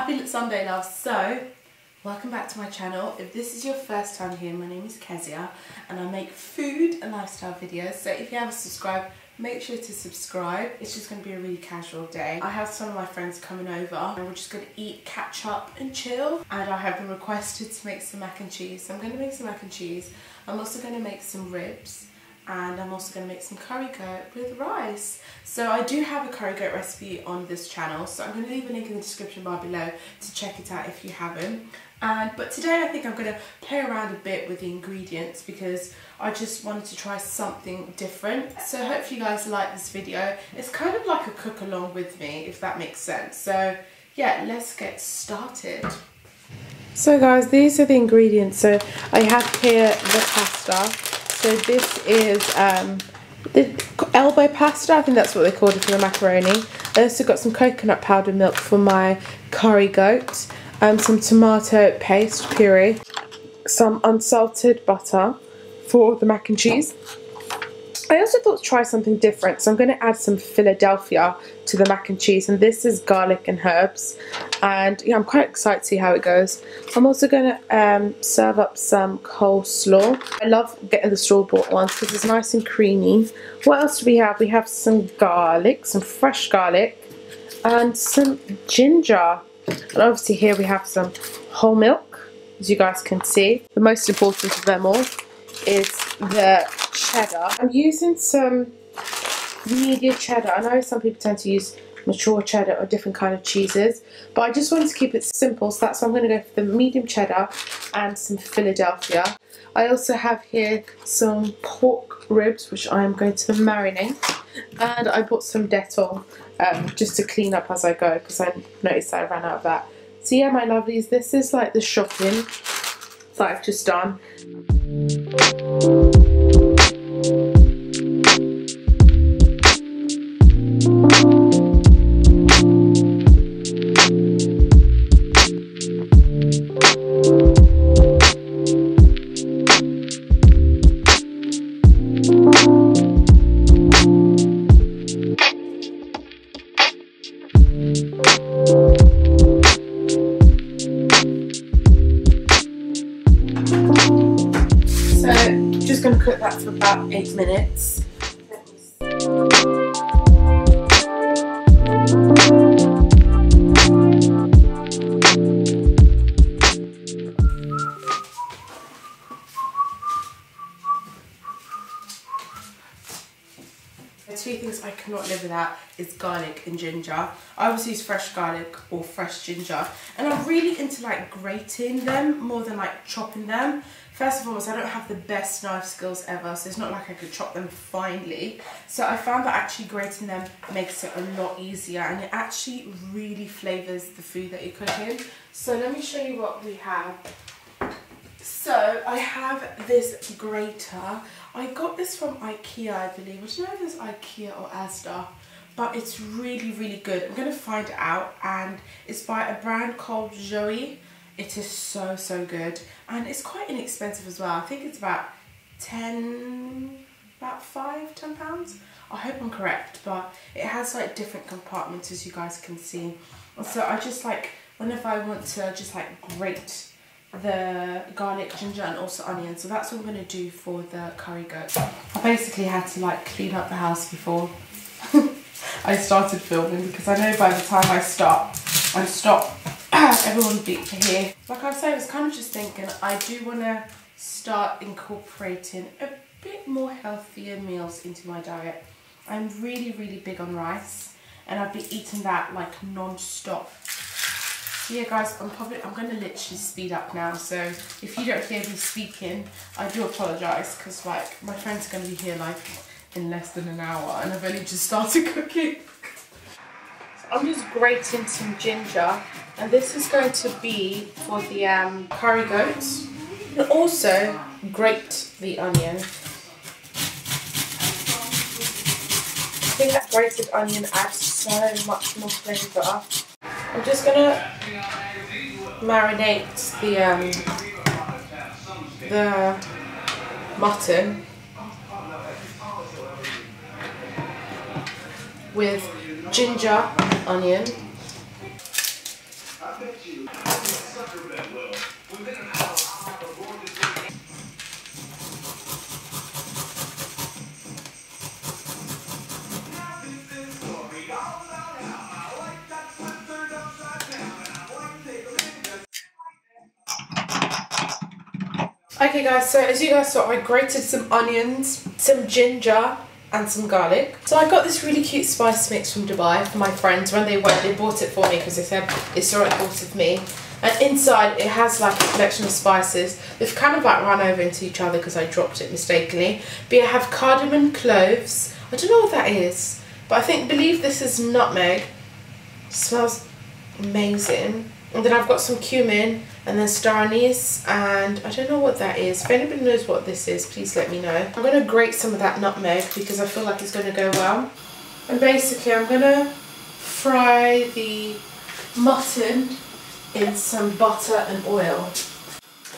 Happy Sunday, love. So, welcome back to my channel. If this is your first time here, my name is Kezia and I make food and lifestyle videos. So if you haven't subscribed, make sure to subscribe. It's just going to be a really casual day. I have some of my friends coming over and we're just going to eat, catch up and chill. And I have been requested to make some mac and cheese. So I'm going to make some mac and cheese. I'm also going to make some ribs. And I'm also going to make some curry goat with rice. So I do have a curry goat recipe on this channel, so I'm going to leave a link in the description bar below to check it out if you haven't. But today I think I'm going to play around a bit with the ingredients because I just wanted to try something different. So hopefully you guys like this video. It's kind of like a cook along with me, if that makes sense. So yeah, let's get started. So guys, these are the ingredients. So I have here the pasta. So this is the elbow pasta, I think that's what they called it for the macaroni. I also got some coconut powder milk for my curry goat, some tomato paste puree, some unsalted butter for the mac and cheese. I also thought to try something different, so I'm going to add some Philadelphia to the mac and cheese, and this is garlic and herbs, and yeah, I'm quite excited to see how it goes. I'm also going to serve up some coleslaw. I love getting the store-bought ones because it's nice and creamy. What else do we have? We have some garlic, some fresh garlic, and some ginger. And obviously here we have some whole milk, as you guys can see. The most important of them all is the cheddar. I'm using some medium cheddar. I know some people tend to use mature cheddar or different kind of cheeses, but I just wanted to keep it simple, so that's why I'm going to go for the medium cheddar and some Philadelphia. I also have here some pork ribs which I am going to marinate, and I bought some Dettol just to clean up as I go because I noticed I ran out of that. So yeah, my lovelies, this is like the shopping that I've just done. Just going to cook that for about 8 minutes. The two things I cannot live without is garlic and ginger. I always use fresh garlic or fresh ginger, and I'm really into like grating them more than like chopping them. First of all, I don't have the best knife skills ever, so it's not like I could chop them finely. So I found that actually grating them makes it a lot easier, and it actually really flavours the food that you're cooking. So let me show you what we have. So I have this grater. I got this from IKEA, I believe. I don't know if it's IKEA or Asda, but it's really, really good. I'm going to find it out, and it's by a brand called Zoe. It is so, so good, and it's quite inexpensive as well. I think it's about £10. I hope I'm correct, but it has like different compartments, as you guys can see. And so I just like, whenever I want to just like grate the garlic, ginger and also onion, so that's what I'm going to do for the curry goat. I basically had to like clean up the house before I started filming, because I know by the time I stop, everyone will be here. Like I was saying, I was kind of just thinking I do want to start incorporating a bit more healthier meals into my diet. I'm really, really big on rice, and I've been eating that like non-stop. So yeah guys, I'm going to literally speed up now, so if you don't hear me speaking, I do apologise, because like my friends are going to be here like in less than an hour and I've only just started cooking. So I'm just grating some ginger, and this is going to be for the curry goats, and also grate the onion. I think that grated onion adds so much more flavour. I'm just going to marinate the mutton with ginger, onion, Okay guys, so as you guys saw, I grated some onions, some ginger and some garlic. So I got this really cute spice mix from Dubai for my friends. When they went, they bought it for me because they said it's so thought of me. And inside it has like a collection of spices. They've kind of like run over into each other because I dropped it mistakenly. But I have cardamom, cloves. I don't know what that is, but believe this is nutmeg. It smells amazing. And then I've got some cumin and then star anise, and I don't know what that is. If anybody knows what this is, please let me know. I'm going to grate some of that nutmeg because I feel like it's going to go well. And basically I'm going to fry the mutton in some butter and oil.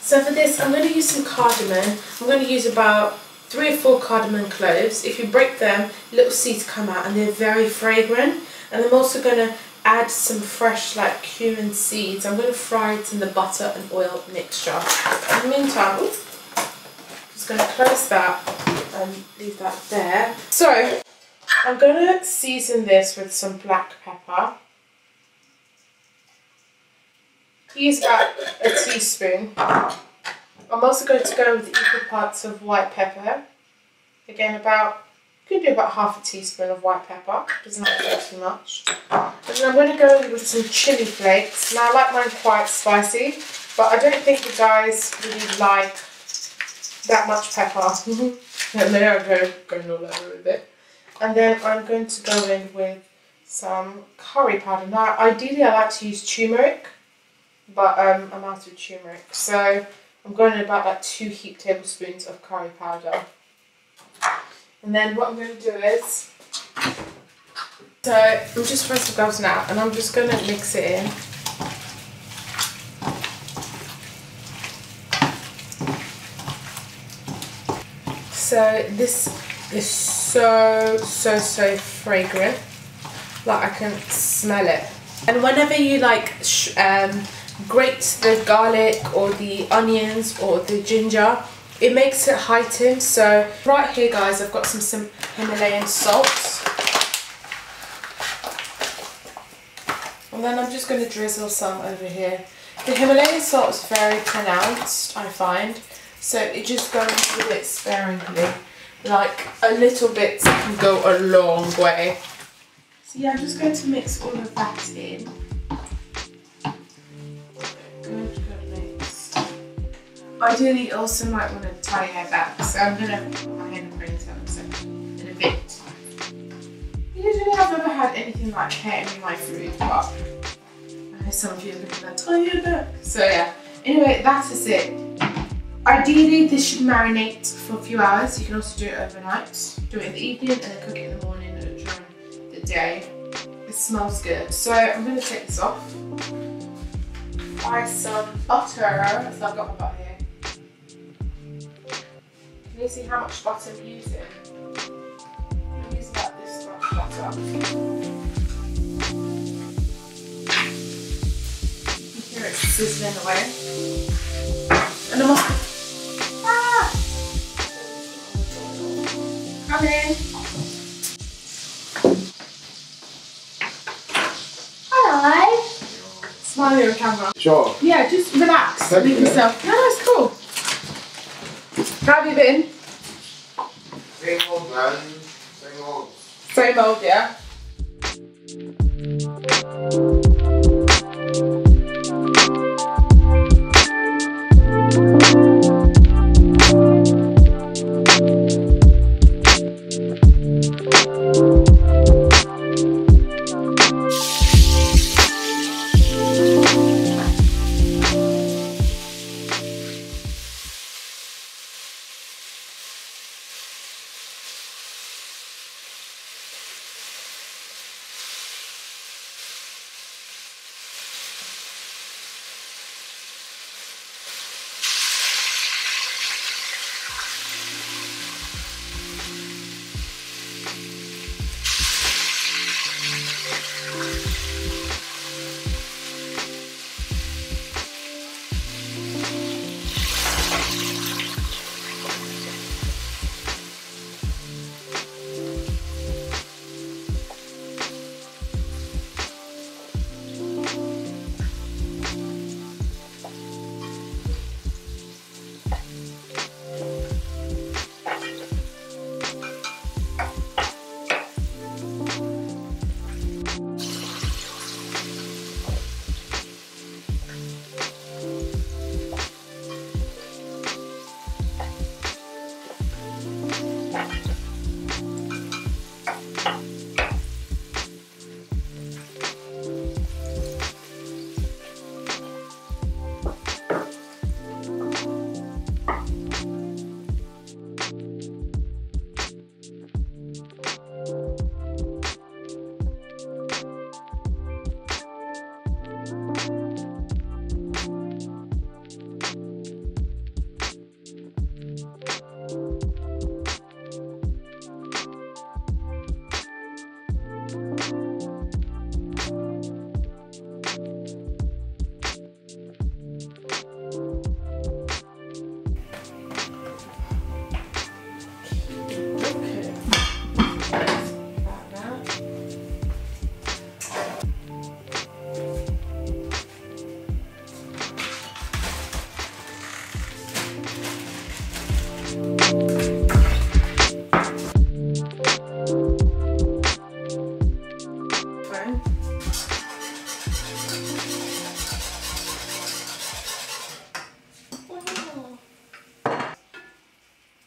So for this I'm going to use some cardamom. I'm going to use about 3 or 4 cardamom cloves. If you break them, little seeds come out and they're very fragrant. And I'm also going to add some fresh like cumin seeds. I'm going to fry it in the butter and oil mixture. In the meantime, just going to close that and leave that there. So I'm going to season this with some black pepper. Use about a teaspoon. I'm also going to go with equal parts of white pepper. Again, you can do about half a teaspoon of white pepper. Doesn't have to be too much. And then I'm going to go with some chili flakes. Now I like mine quite spicy, but I don't think the guys really like that much pepper. And there I go, going all over with it. And then I'm going to go in with some curry powder. Now ideally I like to use turmeric, but I'm out of turmeric. So I'm going in about like 2 heaped tablespoons of curry powder. And then what I'm going to do is, so I'm just throwing some gloves now and I'm just going to mix it in. So this is so fragrant, like I can smell it. And whenever you like grate the garlic or the onions or the ginger, it makes it heighten. So right here guys, I've got some Himalayan salt. And then I'm just going to drizzle some over here. The Himalayan salt is very pronounced, I find. So it just goes with it sparingly. Like a little bit can go a long way. So yeah, I'm just going to mix all of that in. Ideally, you also might want to tie your hair back, so I'm going to put my hair in a ponytail so in a bit. Usually I've never had anything like hair in my food, but I know some of you are looking at tie your back. So yeah, anyway, that is it. Ideally, this should marinate for a few hours. You can also do it overnight, do it in the evening and then cook it in the morning or during the day. It smells good. So I'm going to take this off. Buy some butter, so I've got my butter here. Can you see how much butter I'm using? I'm using about this much butter. You hear it sizzling away. And I'm like, come in. Hello. Smile on camera. Sure. Yeah, just relax. Leave yourself. No, it's cool. How have you been? Same old, man. Same old. Same old, yeah.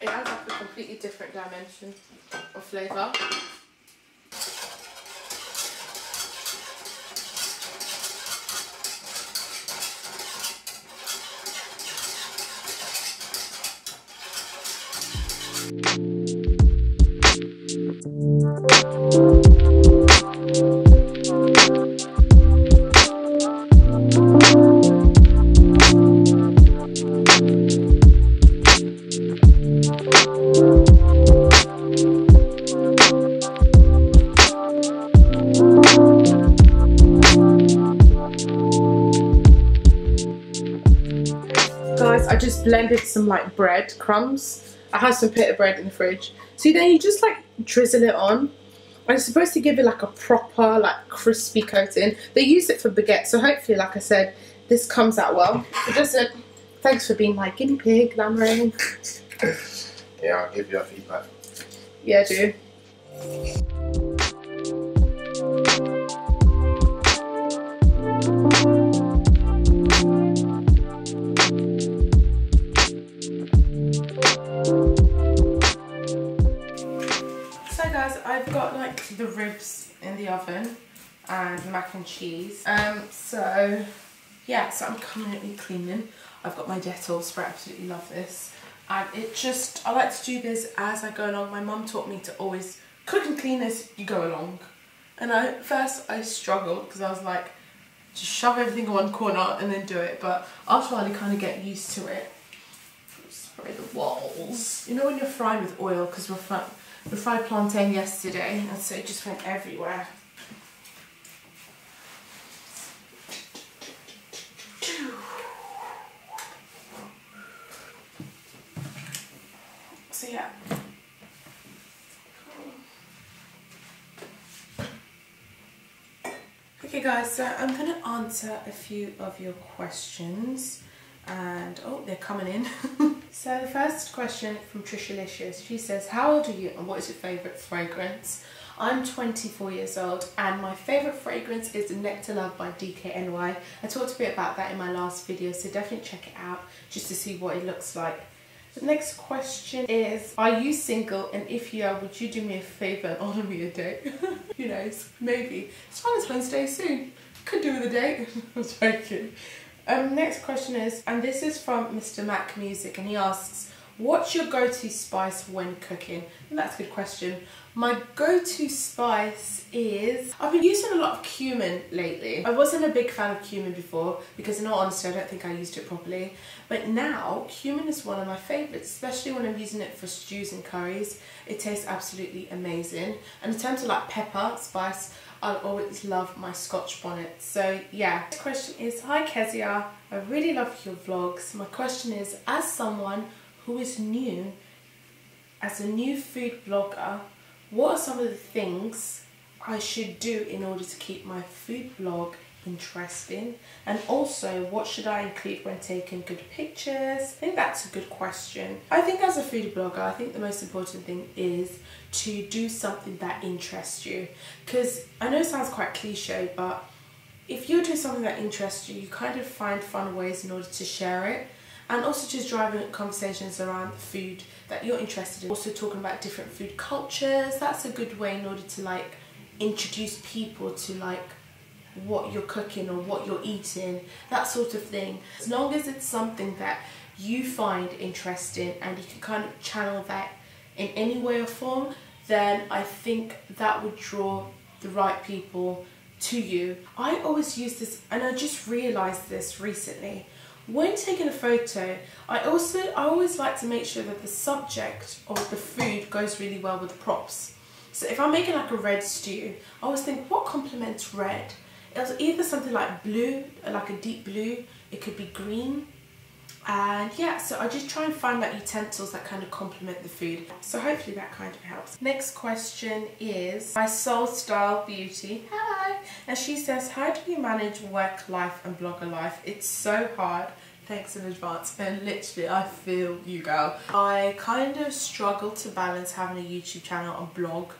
It adds like a completely different dimension of flavour. Guys, I just blended some like bread crumbs. I have some pita bread in the fridge. So then you just like drizzle it on. And it's supposed to give it like a proper like crispy coating. They use it for baguette, so hopefully, like I said, this comes out well. It doesn't. Thanks for being my guinea pig, Lamrain. Yeah, I'll give you a feedback. Yeah, do. So guys, I've got like the ribs in the oven and mac and cheese. So yeah, so I'm currently cleaning. I've got my Dettol spray, I absolutely love this. And it just, I like to do this as I go along. My mum taught me to always cook and clean as you go along. And at first I struggled because I was like, just shove everything in one corner and then do it. But after a while you kind of get used to it. Spray the walls. You know when you're frying with oil, because we fried plantain yesterday and so it just went everywhere. So yeah. Okay guys, so I'm going to answer a few of your questions and oh, they're coming in. So the first question from Trishalicious, she says, how old are you and what is your favourite fragrance? I'm 24 years old and my favourite fragrance is Nectar Love by DKNY. I talked a bit about that in my last video, so definitely check it out just to see what it looks like. The next question is, are you single, and if you are, would you do me a favour and honour me a date? Who knows, maybe. It's Valentine's Day soon. Could do with a date. I'm joking. Next question is, and this is from Mr. Mac Music, and he asks, what's your go-to spice when cooking? And that's a good question. My go-to spice is, I've been using a lot of cumin lately. I wasn't a big fan of cumin before because in all honesty I don't think I used it properly. But now cumin is one of my favourites, especially when I'm using it for stews and curries. It tastes absolutely amazing. And in terms of like pepper, spice, I'll always love my Scotch bonnet. So yeah. Next question is, hi Kezia, I really love your vlogs. My question is, as someone who is new, as a new food blogger, what are some of the things I should do in order to keep my food blog interesting? And also, what should I include when taking good pictures? I think that's a good question. I think as a food blogger, I think the most important thing is to do something that interests you. Because I know it sounds quite cliche, but if you do something that interests you, you kind of find fun ways in order to share it. and also just driving conversations around food that you're interested in. Also talking about different food cultures. That's a good way in order to like introduce people to like what you're cooking or what you're eating, that sort of thing. As long as it's something that you find interesting and you can kind of channel that in any way or form, then I think that would draw the right people to you. I always use this, and I just realized this recently. When taking a photo, I always like to make sure that the subject of the food goes really well with the props. So if I'm making like a red stew, I always think, what complements red? It's either something like blue, like a deep blue, it could be green. And yeah, so I just try and find like utensils that kind of complement the food. So hopefully that kind of helps. Next question is by Soul Style Beauty. Hello. And she says, how do you manage work life and blogger life? It's so hard. Thanks in advance. And literally, I feel you, girl. I kind of struggle to balance having a YouTube channel and blog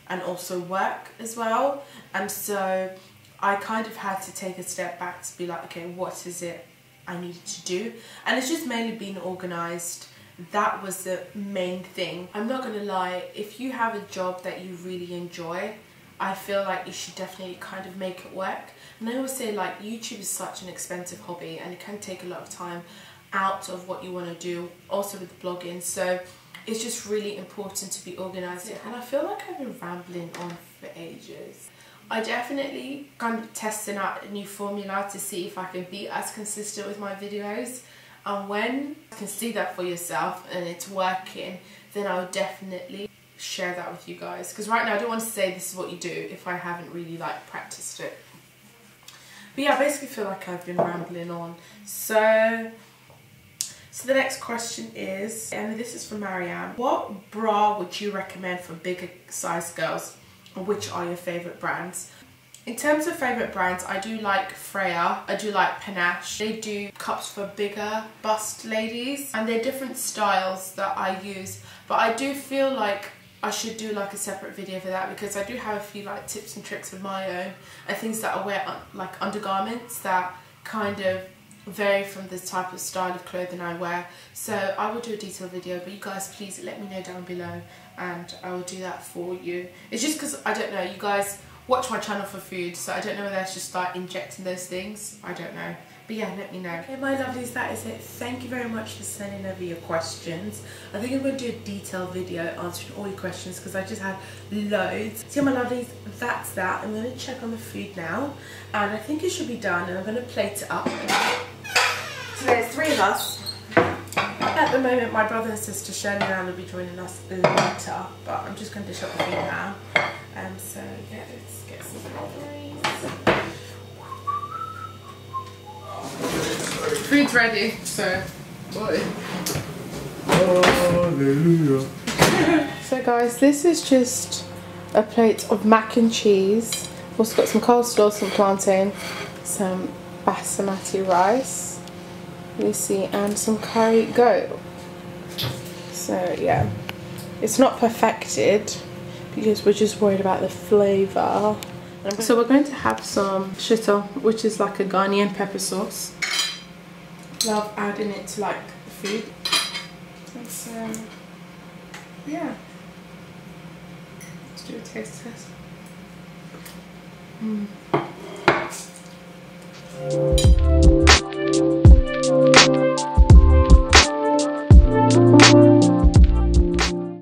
and also work as well. And so I kind of had to take a step back to be like, okay, what is it I needed to do? And it's just mainly being organised. That was the main thing. I'm not gonna lie, if you have a job that you really enjoy, I feel like you should definitely kind of make it work. And I always say like YouTube is such an expensive hobby and it can take a lot of time out of what you want to do, also with blogging. So it's just really important to be organised. And I feel like I've been rambling on for ages. I definitely kind of testing out a new formula to see if I can be as consistent with my videos, and when you can see that for yourself and it's working, then I'll definitely share that with you guys, because right now I don't want to say this is what you do if I haven't really like practiced it. But yeah, I basically feel like I've been rambling on. So the next question is, and this is from Marianne, what bra would you recommend for bigger size girls? Which are your favourite brands? In terms of favourite brands, I do like Freya, I do like Panache. They do cups for bigger bust ladies, and they're different styles that I use, but I do feel like I should do like a separate video for that, because I do have a few like tips and tricks of my own and things that I wear like undergarments that kind of vary from the type of style of clothing I wear. So I will do a detailed video, but you guys please let me know down below and I will do that for you. It's just because I don't know, you guys watch my channel for food, so I don't know whether I should start injecting those things. I don't know, but yeah, let me know. Okay my lovelies, that is it. Thank you very much for sending over your questions. I think I'm going to do a detailed video answering all your questions because I just had loads. So yeah my lovelies, that's that. I'm going to check on the food now and I think it should be done, and I'm going to plate it up. So there's 3 of us. At the moment my brother and sister Shirley and Anne will be joining us later, but I'm just going to dish up the food now. So yeah, let's get some strawberries. Food's ready, so boy. Hallelujah. So guys, this is just a plate of mac and cheese. Also got some coleslaw, some plantain, some basmati rice, you see, and some curry goat. So yeah, it's not perfected because we're just worried about the flavour. So we're going to have some shito, which is like a Ghanaian pepper sauce. Love adding it to like the food. And so yeah, let's do a taste test.